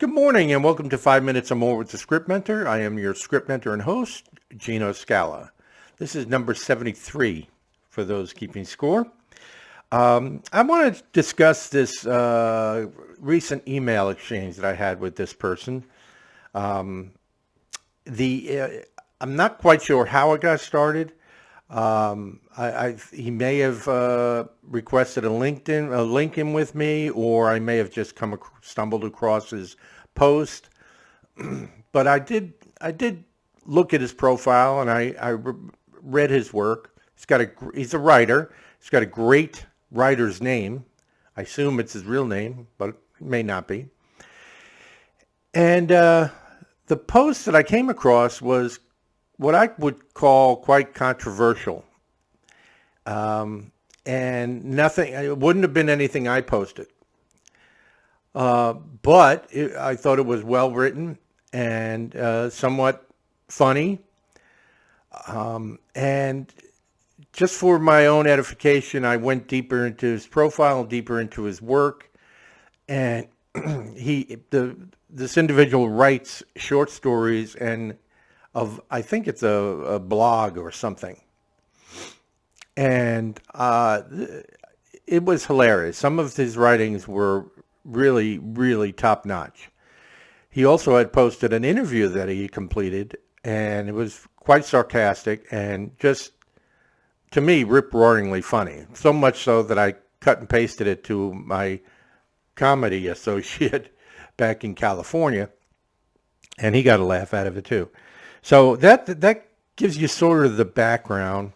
Good morning and welcome to 5 Minutes or More with the Script Mentor. I am your Script Mentor and host, Gino Scala. This is number 73 for those keeping score. I want to discuss this recent email exchange that I had with this person. I'm not quite sure how it got started. He may have requested a link in with me, or I may have just stumbled across his post. But I did look at his profile, and I read his work. He's a writer. He's got a great writer's name. I assume it's his real name, but it may not be. And the post that I came across was what I would call quite controversial. And it wouldn't have been anything I posted. But I thought it was well written and somewhat funny. And just for my own edification, I went deeper into his profile, deeper into his work. And this individual writes short stories and I think it's a blog or something. And it was hilarious. Some of his writings were really, really top notch. He also had posted an interview that he completed, and it was quite sarcastic and just, to me, rip-roaringly funny. So much so that I cut and pasted it to my comedy associate back in California, and he got a laugh out of it too. So that gives you sort of the background.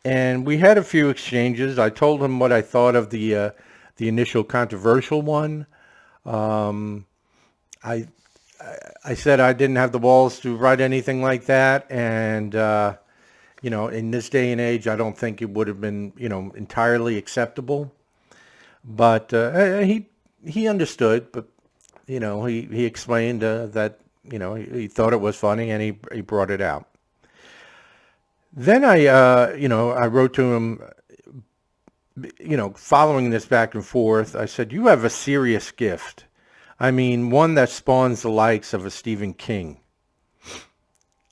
And we had a few exchanges. I told him what I thought of the initial controversial one. I said I didn't have the balls to write anything like that, and in this day and age, I don't think it would have been entirely acceptable. But he understood. But he explained that he thought it was funny, and he brought it out. Then I wrote to him, following this back and forth. I said, "You have a serious gift. I mean, one that spawns the likes of a Stephen King."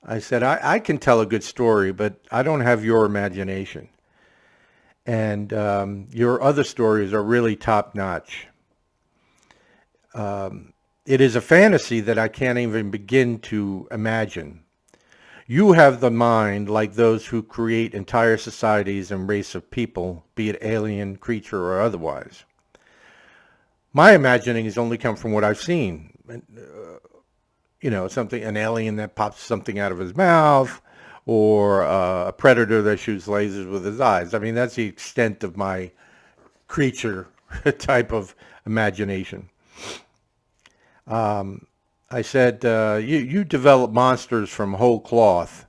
I said, I can tell a good story, but I don't have your imagination. And your other stories are really top notch. It is a fantasy that I can't even begin to imagine. You have the mind like those who create entire societies and race of people, be it alien, creature, or otherwise. My imagining has only come from what I've seen. An alien that pops something out of his mouth, or a predator that shoots lasers with his eyes. I mean, that's the extent of my creature type of imagination. I said, you develop monsters from whole cloth,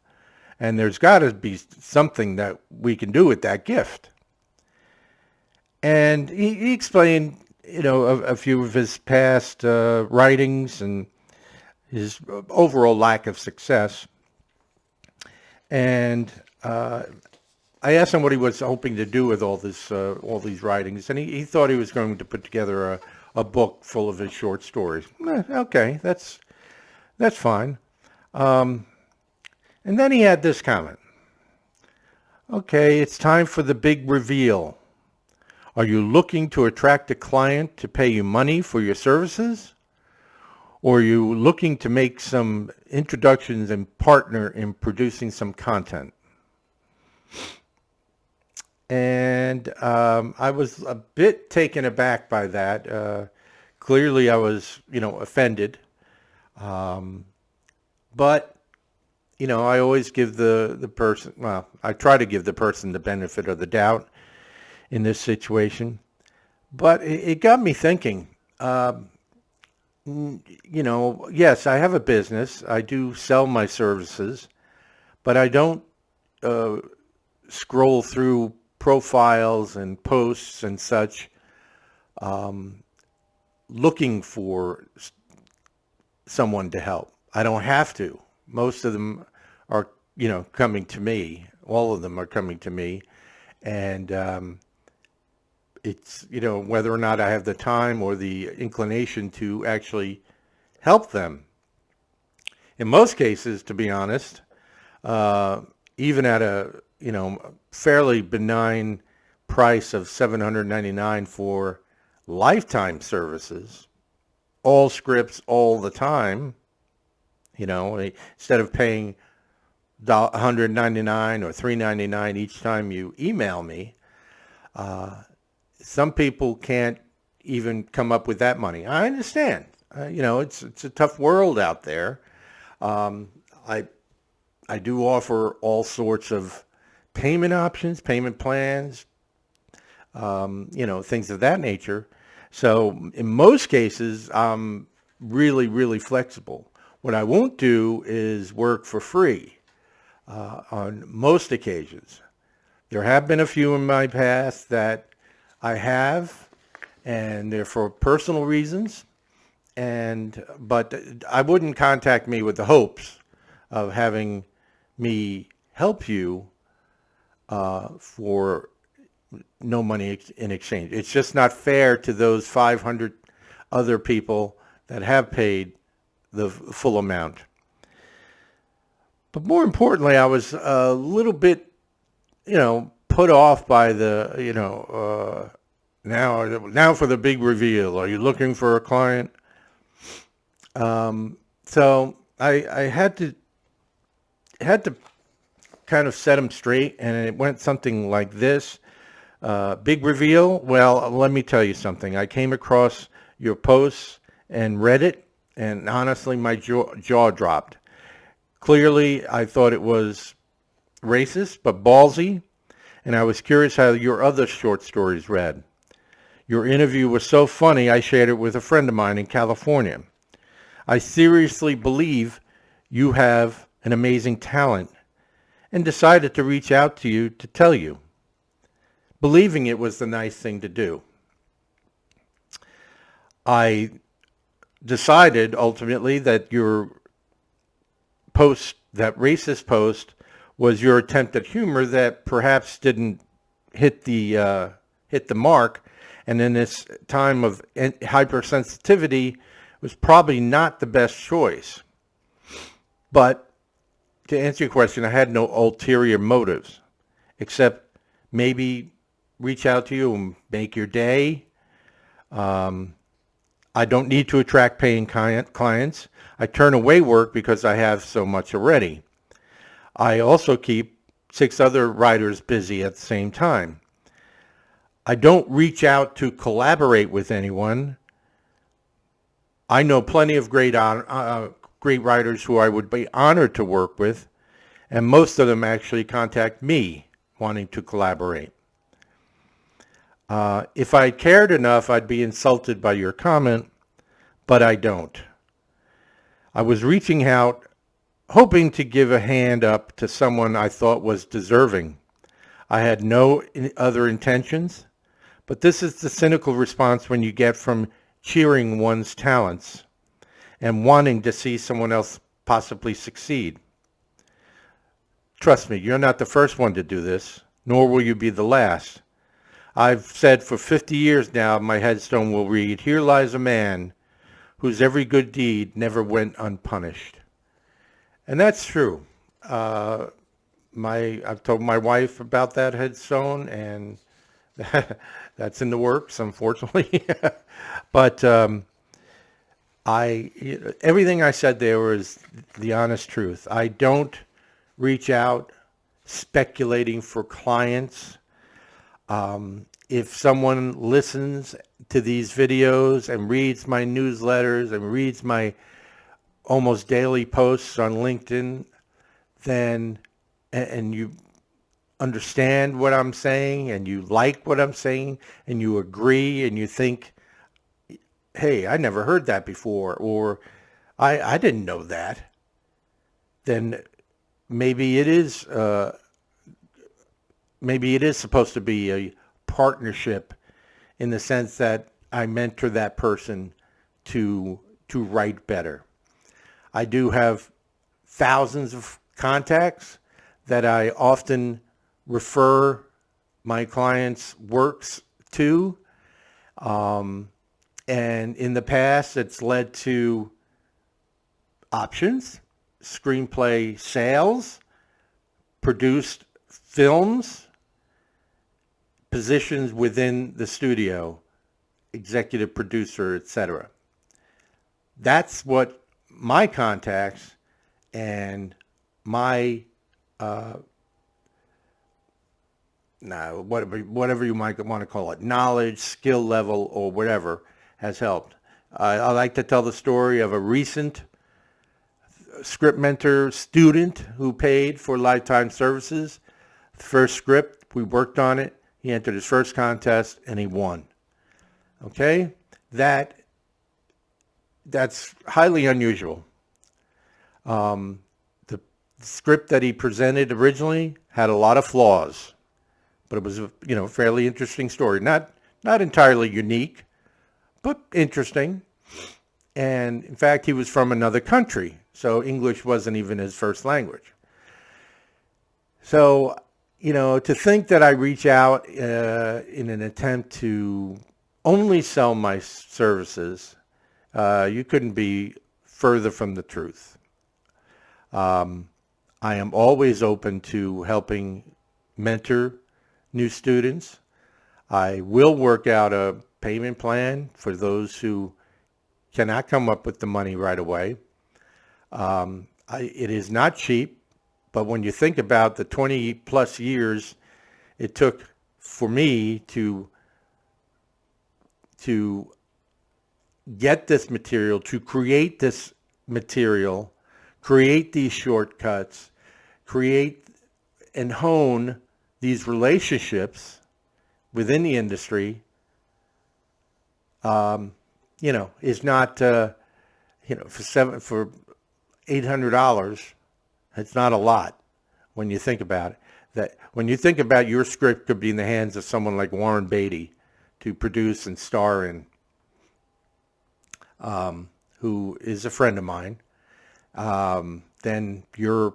and there's got to be something that we can do with that gift. And he explained, a few of his past writings and his overall lack of success. And I asked him what he was hoping to do with all these writings, and he thought he was going to put together a book full of his short stories. Okay, that's fine. And then he had this comment. Okay, it's time for the big reveal. Are you looking to attract a client to pay you money for your services? Or are you looking to make some introductions and partner in producing some content? And I was a bit taken aback by that. Clearly, I was, offended. But, I always give the person, well, I try to give the person the benefit of the doubt in this situation. But it got me thinking, yes, I have a business. I do sell my services, but I don't scroll through profiles and posts and such looking for someone to help. I don't have to. Most of them are, coming to me. All of them are coming to me. And it's, whether or not I have the time or the inclination to actually help them. In most cases, to be honest, even at a fairly benign price of $799 for lifetime services, all scripts all the time, instead of paying $199 or $399 each time you email me, some people can't even come up with that money. I understand. It's a tough world out there. I do offer all sorts of payment options, payment plans, things of that nature. So in most cases, I'm really, really flexible. What I won't do is work for free on most occasions. There have been a few in my past that I have, and they're for personal reasons. But I wouldn't contact me with the hopes of having me help you for no money in exchange. It's just not fair to those 500 other people that have paid the full amount. But more importantly, I was a little bit, put off by the, now for the big reveal. Are you looking for a client? So I had to kind of set them straight, and it went something like this. Big reveal. Well, let me tell you something. I came across your posts and read it, and honestly, my jaw dropped. Clearly, I thought it was racist, but ballsy, and I was curious how your other short stories read. Your interview was so funny, I shared it with a friend of mine in California. I seriously believe you have an amazing talent and decided to reach out to you to tell you. Believing it was the nice thing to do. I decided ultimately that your post, that racist post, was your attempt at humor that perhaps didn't hit the mark, and in this time of hypersensitivity was probably not the best choice. But to answer your question, I had no ulterior motives, except maybe reach out to you and make your day. I don't need to attract paying clients. I turn away work because I have so much already. I also keep 6 other writers busy at the same time. I don't reach out to collaborate with anyone. I know plenty of great writers who I would be honored to work with, and most of them actually contact me wanting to collaborate. If I cared enough, I'd be insulted by your comment, but I don't. I was reaching out, hoping to give a hand up to someone I thought was deserving. I had no other intentions, but this is the cynical response when you get from cheering one's talents and wanting to see someone else possibly succeed. Trust me, you're not the first one to do this, nor will you be the last. I've said for 50 years now, my headstone will read, "Here lies a man whose every good deed never went unpunished." And that's true. I've told my wife about that headstone, and that's in the works, unfortunately. But everything I said there was the honest truth. I don't reach out speculating for clients. If someone listens to these videos and reads my newsletters and reads my almost daily posts on LinkedIn, then, and you understand what I'm saying and you like what I'm saying and you agree and you think, hey, I never heard that before, or I didn't know that, then maybe it is supposed to be a partnership in the sense that I mentor that person to write better. I do have thousands of contacts that I often refer my clients' works to. And in the past, it's led to options, screenplay sales, produced films, positions within the studio, executive producer, etc. That's what my contacts and my whatever you might want to call it, knowledge, skill level, or whatever, has helped. I like to tell the story of a recent script mentor student who paid for lifetime services. The first script, we worked on it. He entered his first contest and he won. Okay? That's highly unusual. The script that he presented originally had a lot of flaws, but it was a fairly interesting story. Not entirely unique, but interesting. And in fact, he was from another country, so English wasn't even his first language. So, to think that I reach out in an attempt to only sell my services, you couldn't be further from the truth. I am always open to helping mentor new students. I will work out a payment plan for those who cannot come up with the money right away. It is not cheap, but when you think about the 20 plus years it took for me to get this material, to create this material, create these shortcuts, create and hone these relationships within the industry, is not, for $800, it's not a lot when you think about it. That when you think about your script could be in the hands of someone like Warren Beatty to produce and star in, who is a friend of mine, then you're,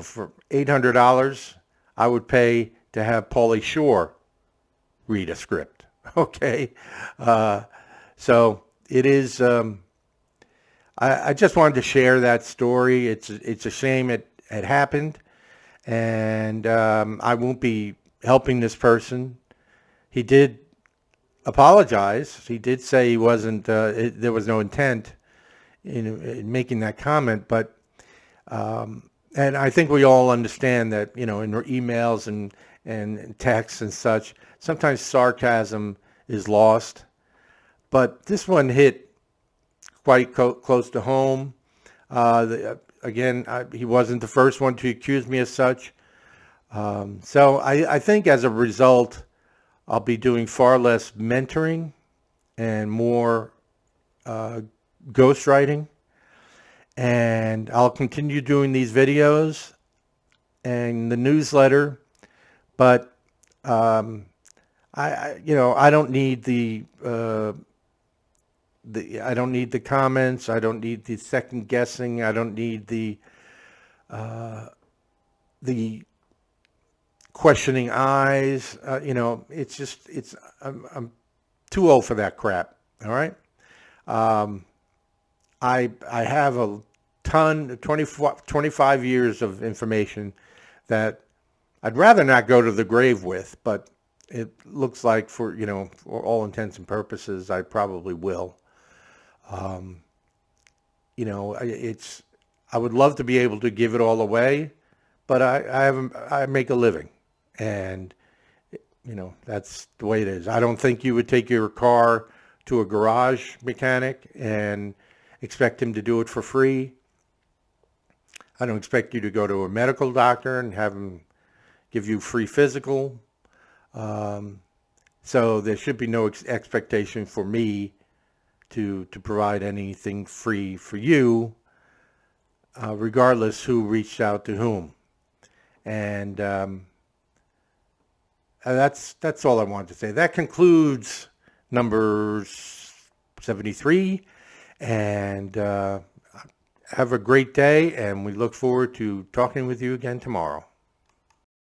for $800, I would pay to have Pauly Shore read a script. Okay. So it is, I just wanted to share that story. It's a shame it happened, and I won't be helping this person. He did apologize. He did say he wasn't, there was no intent in making that comment, but and I think we all understand that, in our emails and texts and such, sometimes sarcasm is lost. But this one hit quite close to home. Again, he wasn't the first one to accuse me as such. So I think as a result, I'll be doing far less mentoring and more ghostwriting. And I'll continue doing these videos and the newsletter, but I don't need the I don't need the comments. I don't need the second guessing. I don't need the questioning eyes. It's just I'm too old for that crap. All right. I have a ton, 25 years of information that I'd rather not go to the grave with, but it looks like for all intents and purposes, I probably will. I would love to be able to give it all away, but I make a living, and that's the way it is. I don't think you would take your car to a garage mechanic and expect him to do it for free. I don't expect you to go to a medical doctor and have him give you free physical. So there should be no expectation for me to provide anything free for you, regardless who reached out to whom. And that's all I wanted to say. That concludes number 73. And have a great day, and we look forward to talking with you again tomorrow.